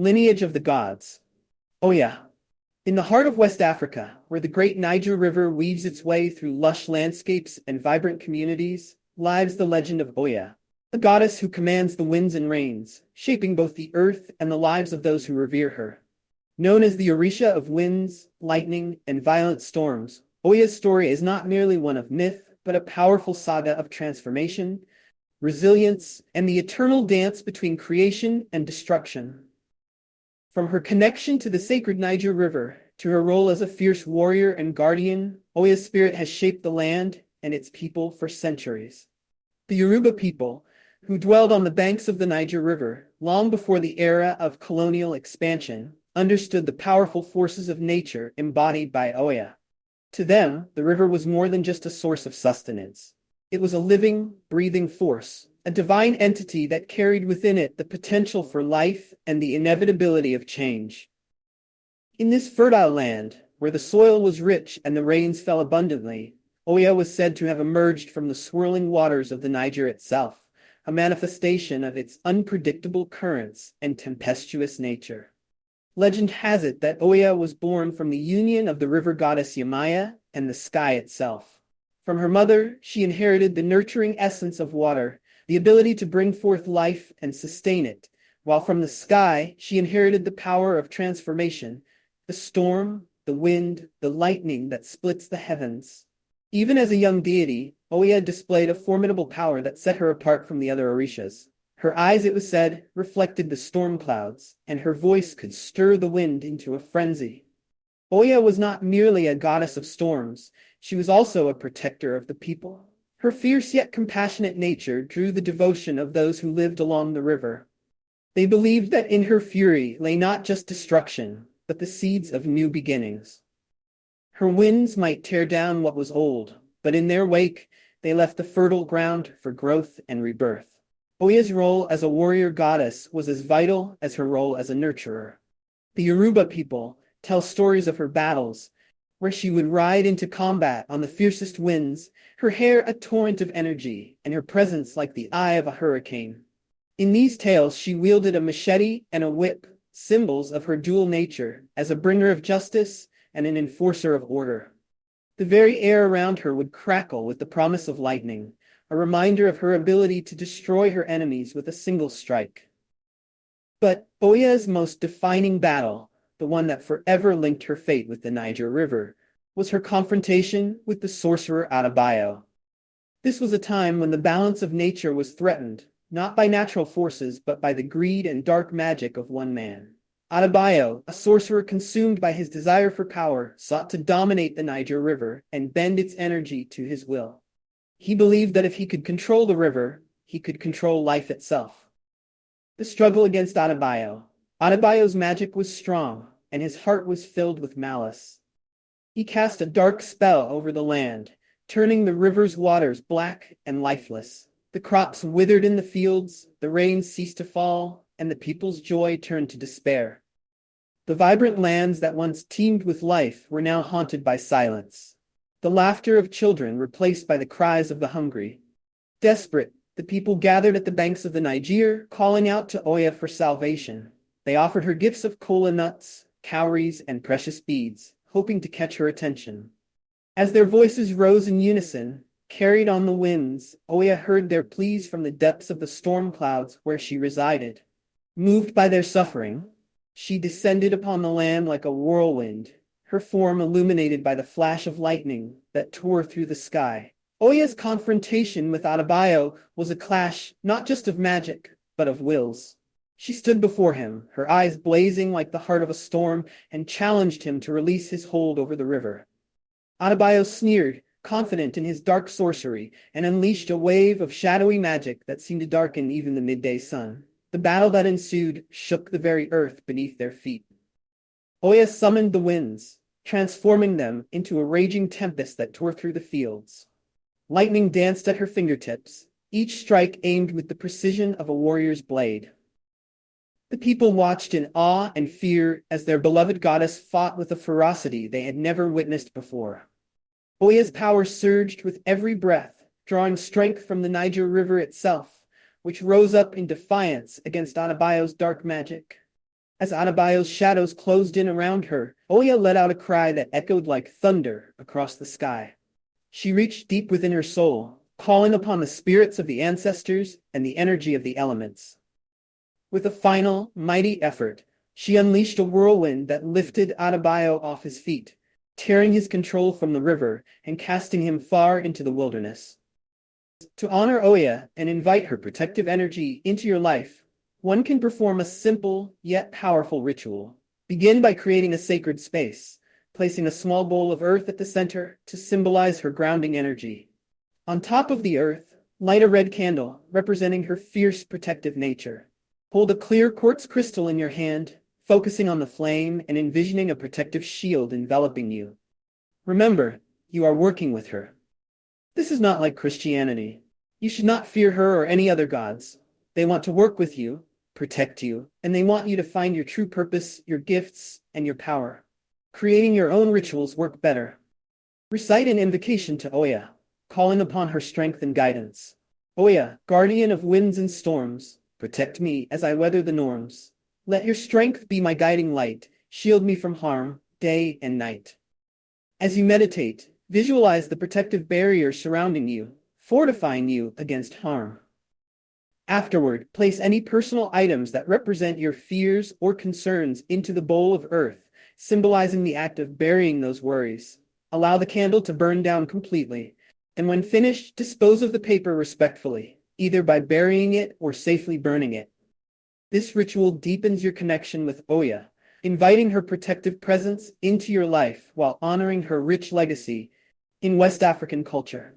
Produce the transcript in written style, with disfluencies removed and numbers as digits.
Lineage of the Gods. Oya. In the heart of West Africa, where the great Niger River weaves its way through lush landscapes and vibrant communities, lies the legend of Oya, a goddess who commands the winds and rains, shaping both the earth and the lives of those who revere her. Known as the Orisha of winds, lightning, and violent storms, Oya's story is not merely one of myth, but a powerful saga of transformation, resilience, and the eternal dance between creation and destruction. From her connection to the sacred Niger River to her role as a fierce warrior and guardian, Oya's spirit has shaped the land and its people for centuries. The Yoruba people, who dwelled on the banks of the Niger River long before the era of colonial expansion, understood the powerful forces of nature embodied by Oya. To them, the river was more than just a source of sustenance. It was a living, breathing force, a divine entity that carried within it the potential for life and the inevitability of change. In this fertile land, where the soil was rich and the rains fell abundantly, Oya was said to have emerged from the swirling waters of the Niger itself, a manifestation of its unpredictable currents and tempestuous nature. Legend has it that Oya was born from the union of the river goddess Yamaya and the sky itself. From her mother, she inherited the nurturing essence of water, the ability to bring forth life and sustain it, while from the sky, she inherited the power of transformation, the storm, the wind, the lightning that splits the heavens. Even as a young deity, Oya displayed a formidable power that set her apart from the other Orishas. Her eyes, it was said, reflected the storm clouds, and her voice could stir the wind into a frenzy. Oya was not merely a goddess of storms, she was also a protector of the people. Her fierce yet compassionate nature drew the devotion of those who lived along the river. They believed that in her fury lay not just destruction, but the seeds of new beginnings. Her winds might tear down what was old, but in their wake, they left the fertile ground for growth and rebirth. Oya's role as a warrior goddess was as vital as her role as a nurturer. The Yoruba people tell stories of her battles, where she would ride into combat on the fiercest winds, her hair a torrent of energy, and her presence like the eye of a hurricane. In these tales, she wielded a machete and a whip, symbols of her dual nature as a bringer of justice and an enforcer of order. The very air around her would crackle with the promise of lightning, a reminder of her ability to destroy her enemies with a single strike. But Oya's most defining battle, the one that forever linked her fate with the Niger River, was her confrontation with the sorcerer Adebayo. This was a time when the balance of nature was threatened, not by natural forces but by the greed and dark magic of one man. Adebayo, a sorcerer consumed by his desire for power, sought to dominate the Niger River and bend its energy to his will. He believed that if he could control the river, he could control life itself. The struggle against Adebayo's magic was strong, and his heart was filled with malice. He cast a dark spell over the land, turning the river's waters black and lifeless. The crops withered in the fields, the rains ceased to fall, and the people's joy turned to despair. The vibrant lands that once teemed with life were now haunted by silence. The laughter of children replaced by the cries of the hungry. Desperate, the people gathered at the banks of the Niger, calling out to Oya for salvation. They offered her gifts of kola nuts, cowries, and precious beads, hoping to catch her attention. As their voices rose in unison, carried on the winds, Oya heard their pleas from the depths of the storm clouds where she resided. Moved by their suffering, she descended upon the land like a whirlwind, her form illuminated by the flash of lightning that tore through the sky. Oya's confrontation with Adebayo was a clash not just of magic, but of wills. She stood before him, her eyes blazing like the heart of a storm, and challenged him to release his hold over the river. Adebayo sneered, confident in his dark sorcery, and unleashed a wave of shadowy magic that seemed to darken even the midday sun. The battle that ensued shook the very earth beneath their feet. Oya summoned the winds, transforming them into a raging tempest that tore through the fields. Lightning danced at her fingertips, each strike aimed with the precision of a warrior's blade. The people watched in awe and fear as their beloved goddess fought with a ferocity they had never witnessed before. Oya's power surged with every breath, drawing strength from the Niger River itself, which rose up in defiance against Adebayo's dark magic. As Adebayo's shadows closed in around her, Oya let out a cry that echoed like thunder across the sky. She reached deep within her soul, calling upon the spirits of the ancestors and the energy of the elements. With a final, mighty effort, she unleashed a whirlwind that lifted Adebayo off his feet, tearing his control from the river and casting him far into the wilderness. To honor Oya and invite her protective energy into your life, one can perform a simple yet powerful ritual. Begin by creating a sacred space, placing a small bowl of earth at the center to symbolize her grounding energy. On top of the earth, light a red candle representing her fierce protective nature. Hold a clear quartz crystal in your hand, focusing on the flame and envisioning a protective shield enveloping you. Remember, you are working with her. This is not like Christianity. You should not fear her or any other gods. They want to work with you, protect you, and they want you to find your true purpose, your gifts, and your power. Creating your own rituals work better. Recite an invocation to Oya, calling upon her strength and guidance. Oya, guardian of winds and storms, protect me as I weather the norms. Let your strength be my guiding light, shield me from harm, day and night. As you meditate, visualize the protective barrier surrounding you, fortifying you against harm. Afterward, place any personal items that represent your fears or concerns into the bowl of earth, symbolizing the act of burying those worries. Allow the candle to burn down completely, and when finished, dispose of the paper respectfully, either by burying it or safely burning it. This ritual deepens your connection with Oya, inviting her protective presence into your life while honoring her rich legacy in West African culture.